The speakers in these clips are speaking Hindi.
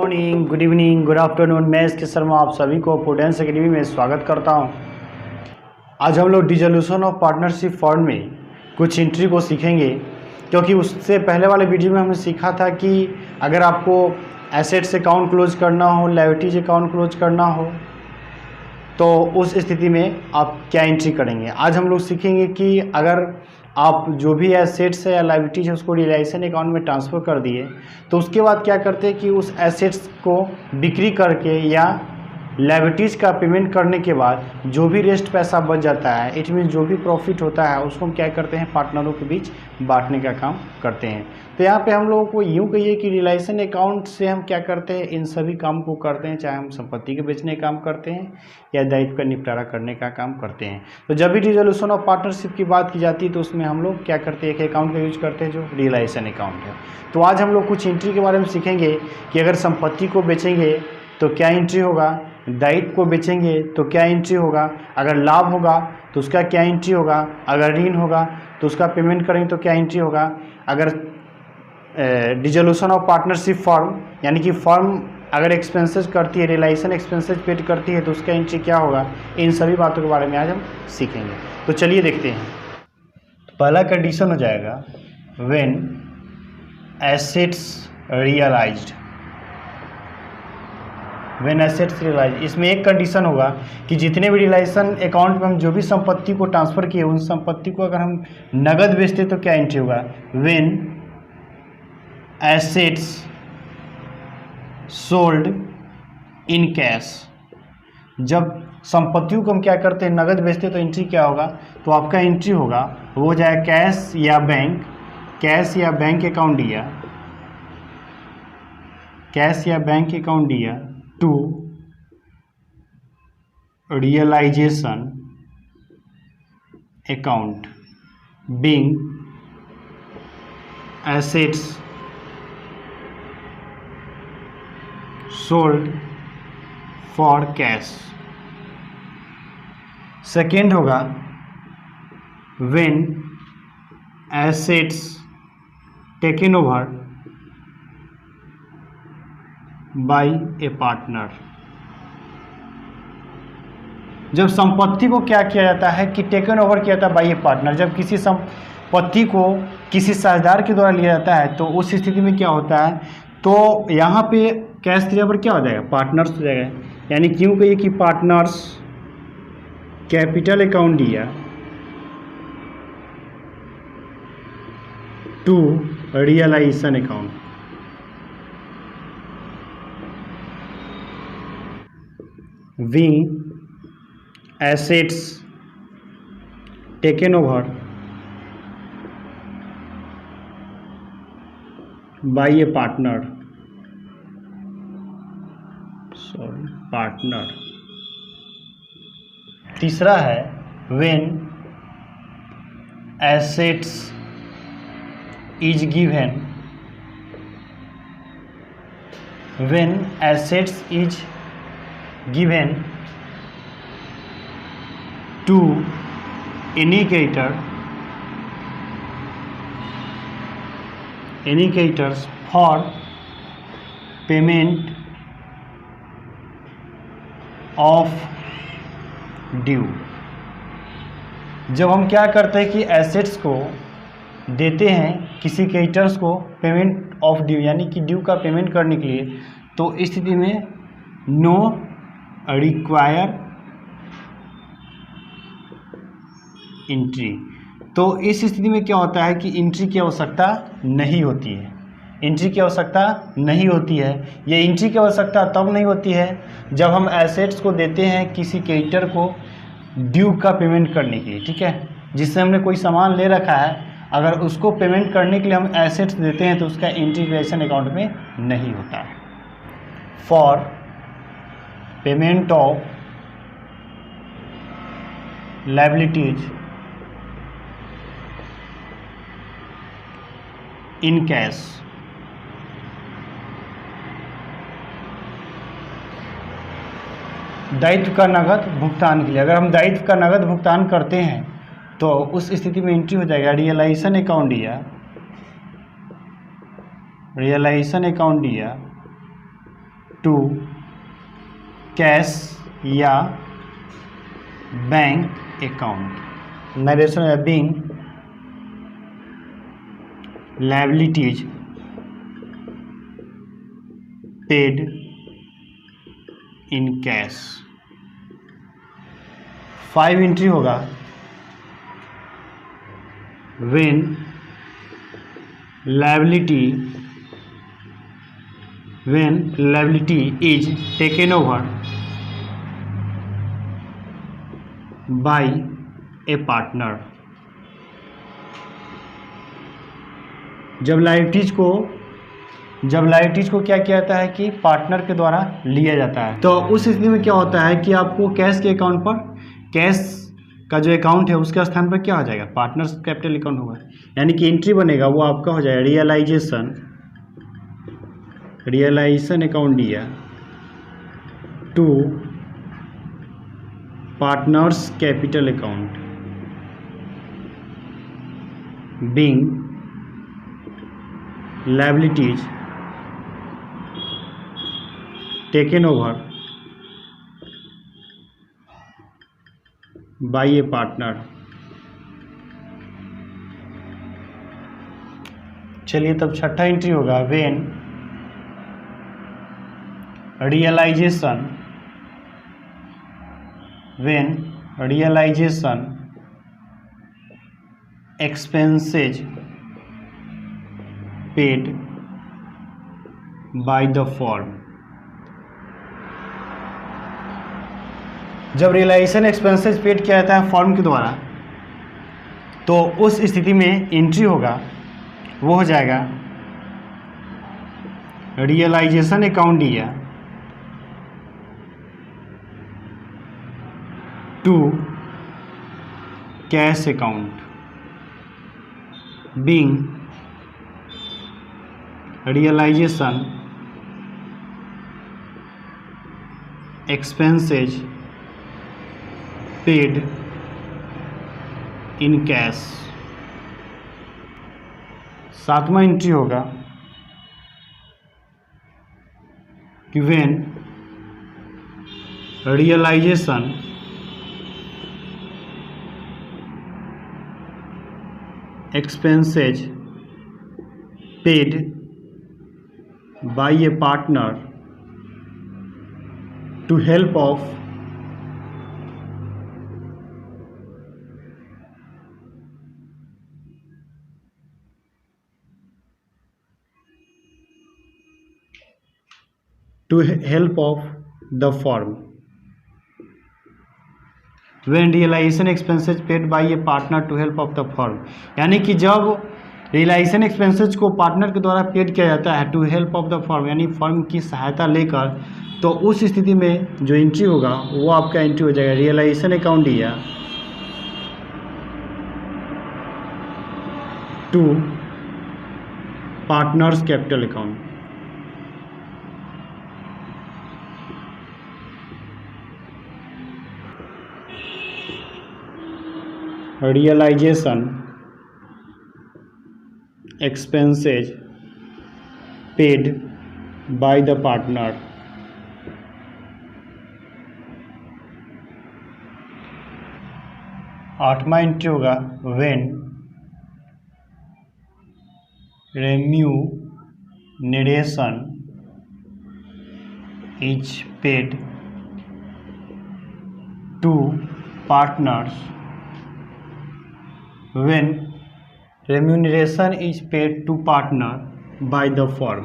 Morning, good evening, good afternoon. मैं इसके शर्मा आप सभी को प्रूडेंस एकेडमी में स्वागत करता हूं। आज हम लोग डिसोल्यूशन ऑफ पार्टनरशिप फॉर्म में कुछ एंट्री को सीखेंगे, क्योंकि उससे पहले वाले वीडियो में हमने सीखा था कि अगर आपको एसेट्स अकाउंट क्लोज करना हो, लायबिलिटीज अकाउंट क्लोज करना हो, तो उस स्थिति में आप क्या एंट्री करेंगे। आज हम लोग सीखेंगे कि अगर आप जो भी एसेट्स है या लायबिलिटीज है उसको रियलाइजेशन अकाउंट में ट्रांसफ़र कर दिए, तो उसके बाद क्या करते हैं कि उस एसेट्स को बिक्री करके या लायबिलिटीज़ का पेमेंट करने के बाद जो भी रेस्ट पैसा बच जाता है, इट मीन जो भी प्रॉफिट होता है, उसको हम क्या करते हैं, पार्टनरों के बीच बांटने का काम करते हैं। तो यहाँ पे हम लोगों को यूँ कहिए कि रियलाइजेशन अकाउंट से हम क्या करते हैं, इन सभी काम को करते हैं, चाहे हम संपत्ति के बेचने का काम करते हैं या दायित्व का निपटारा करने का काम करते हैं। तो जब भी रिजोल्यूशन ऑफ पार्टनरशिप की बात की जाती है तो उसमें हम लोग क्या करते हैं, एक अकाउंट का यूज करते हैं जो रियलाइजेशन अकाउंट है। तो आज हम लोग कुछ एंट्री के बारे में सीखेंगे कि अगर संपत्ति को बेचेंगे तो क्या एंट्री होगा, दायित्व को बेचेंगे तो क्या एंट्री होगा, अगर लाभ होगा तो उसका क्या एंट्री होगा, अगर ऋण होगा तो उसका पेमेंट करेंगे तो क्या एंट्री होगा, अगर डिसोल्यूशन ऑफ पार्टनरशिप फर्म यानी कि फर्म अगर एक्सपेंसेस करती है, रियलाइजेशन एक्सपेंसेस पेड करती है तो उसका एंट्री क्या होगा। इन सभी बातों के बारे में आज हम सीखेंगे। तो चलिए देखते हैं। पहला कंडीशन हो जाएगा when assets realised. When assets realise, इसमें एक कंडीशन होगा कि जितने भी रियलाइजेशन अकाउंट में हम जो भी संपत्ति को ट्रांसफ़र किए उन संपत्ति को अगर हम नगद बेचते तो क्या एंट्री होगा। When assets sold in cash, जब संपत्तियों को हम क्या करते हैं, नगद बेचते तो एंट्री क्या होगा, तो आपका एंट्री होगा वो हो जाए कैश या बैंक, कैश या बैंक अकाउंट दिया, कैश या बैंक अकाउंट दिया to realisation account being assets sold for cash. Second होगा when assets taken over by a partner, जब संपत्ति को क्या किया जाता है कि टेकन ओवर किया जाता है बाय ए पार्टनर, जब किसी संपत्ति को किसी साझेदार के द्वारा लिया जाता है तो उस स्थिति में क्या होता है, तो यहाँ पे कैश दिया पर क्या हो जाएगा, पार्टनर्स हो जाएगा। यानी क्यों कहिए कि पार्टनर्स कैपिटल अकाउंट दिया to realisation account, being assets taken over by a partner, partner. तीसरा है when assets is given, when assets is given to any creditors for payment of due, जब हम क्या करते हैं कि एसेट्स को देते हैं किसी क्रेडिटर्स को पेमेंट ऑफ ड्यू यानी कि ड्यू का पेमेंट करने के लिए, तो इस स्थिति में नो रिक्वायर एंट्री, तो इस स्थिति में क्या होता है कि एंट्री की आवश्यकता नहीं होती है, एंट्री की आवश्यकता नहीं होती है। ये एंट्री की आवश्यकता तब नहीं होती है जब हम एसेट्स को देते हैं किसी क्रेडिटर को ड्यू का पेमेंट करने के लिए, ठीक है, जिससे हमने कोई सामान ले रखा है, अगर उसको पेमेंट करने के लिए हम एसेट्स देते हैं तो उसका एंट्री रियलाइजेशन अकाउंट में नहीं होता है। For payment of liabilities in cash, दायित्व का नगद भुगतान के लिए, अगर हम दायित्व का नगद भुगतान करते हैं तो उस स्थिति में एंट्री हो जाएगा रियलाइजेशन अकाउंट दिया टू कैश या बैंक अकाउंट। नरेशन है being liabilities paid in cash. 5 entry होगा when liability is taken over by a partner. जब लायबिलिटीज को क्या किया जाता है कि पार्टनर के द्वारा लिया जाता है, तो उस स्थिति में क्या होता है कि आपको कैश के अकाउंट पर, कैश का जो अकाउंट है उसके स्थान पर क्या हो जाएगा, पार्टनर्स कैपिटल अकाउंट होगा। यानी कि एंट्री बनेगा वो आपका हो जाएगा रियलाइजेशन अकाउंट दिया to partners capital account being liabilities taken over by a partner. चलिए तब छठा एंट्री होगा when realisation expenses paid by the firm. जब रियलाइजेशन एक्सपेंसेस पेड किया जाता है फर्म के द्वारा, तो उस स्थिति में एंट्री होगा वो हो जाएगा रियलाइजेशन अकाउंट दिया to cash account being realisation expenses paid in cash. सातवां एंट्री होगा कि when realisation expenses paid by a partner to help of the firm। when realization expenses paid by a partner to help of the firm, यानी कि जब रियलाइजेशन एक्सपेंसेस को पार्टनर के द्वारा पेड किया जाता है to help of the firm, यानी फर्म की सहायता लेकर, तो उस स्थिति में जो एंट्री होगा वो आपका एंट्री हो जाएगा रियलाइजेशन अकाउंट दिया to partners capital account. Realisation expenses paid by the partner. आठवां एंट्री होगा when remuneration is paid to partners. when remuneration is paid to partner by the firm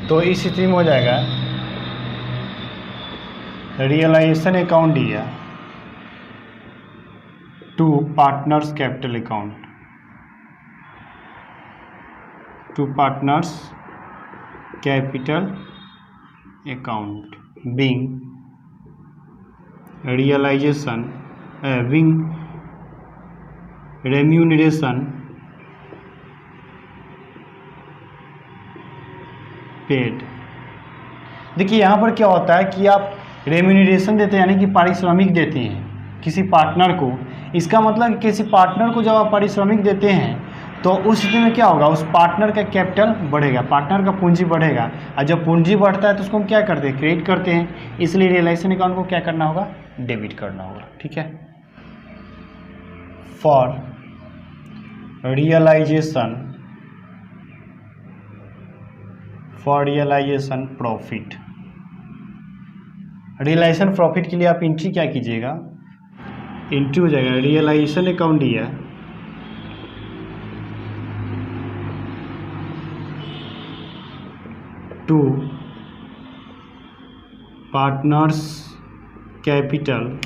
तो इस स्थिति में हो जाएगा रियलाइजेशन अकाउंट दिया to partners capital account being remuneration paid. देखिए यहाँ पर क्या होता है कि आप रेम्यूनरेशन देते हैं, यानी कि पारिश्रमिक देते हैं किसी पार्टनर को। इसका मतलब किसी पार्टनर को जब आप पारिश्रमिक देते हैं तो उस स्थिति में क्या होगा, उस पार्टनर का कैपिटल बढ़ेगा, पार्टनर का पूंजी बढ़ेगा, और जब पूंजी बढ़ता है तो उसको हम क्या करते हैं, क्रेडिट करते हैं। इसलिए रियलाइजेशन अकाउंट को क्या करना होगा, डेबिट करना होगा। ठीक है। For realisation profit, realisation profit के लिए आप एंट्री क्या कीजिएगा, एंट्री हो जाएगा रियलाइजेशन अकाउंट दिया टू पार्टनर्स कैपिटल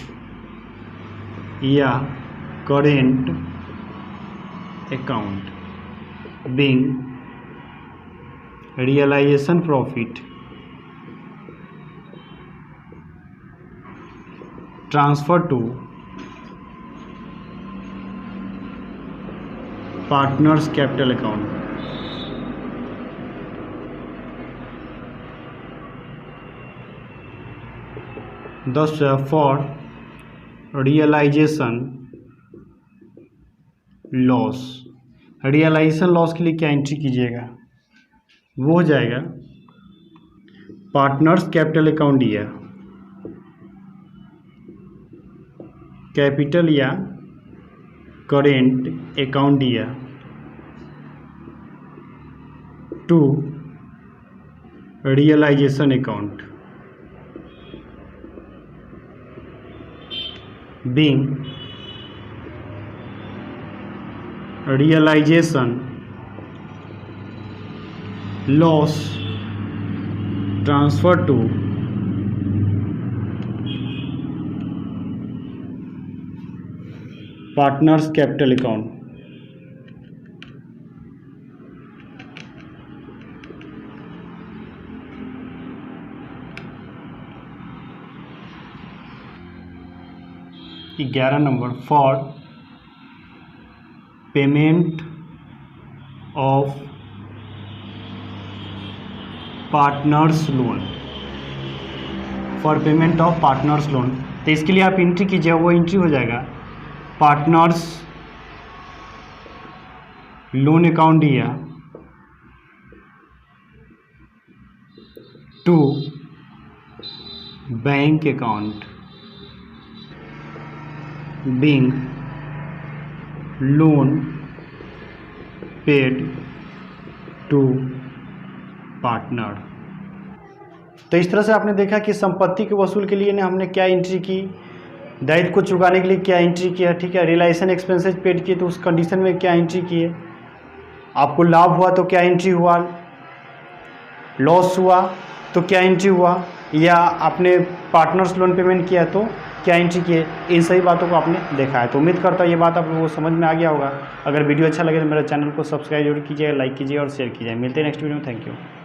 या current account being realisation profit transfer to partners capital account. Thus, for realization loss, realisation loss के लिए क्या एंट्री कीजिएगा, वो हो जाएगा पार्टनर्स कैपिटल अकाउंट दिया कैपिटल या करेंट अकाउंट दिया to realisation account being realization loss transfer to partners capital account। ग्यारह number, for payment of partners loan, for payment of partners loan, तो इसके लिए आप एंट्री कीजिए, वो एंट्री हो जाएगा पार्टनर्स लोन अकाउंट दिया to bank account being loan paid to partner। तो इस तरह से आपने देखा कि संपत्ति के वसूल के लिए हमने क्या एंट्री की, दायित्व को चुकाने के लिए क्या एंट्री किया। ठीक है। रियलाइजेशन एक्सपेंसेस पेड किए तो उस कंडीशन में क्या एंट्री किए, आपको लाभ हुआ तो क्या एंट्री हुआ, लॉस हुआ तो क्या एंट्री हुआ, या आपने पार्टनर्स लोन पेमेंट किया तो क्या एंट्री किए। इन सभी बातों को आपने देखा है। तो उम्मीद करता हूँ ये बात आप लोगों को समझ में आ गया होगा। अगर वीडियो अच्छा लगे तो मेरे चैनल को सब्सक्राइब जरूर कीजिएगा, लाइक कीजिए और शेयर कीजिए। मिलते हैं नेक्स्ट वीडियो में। Thank you.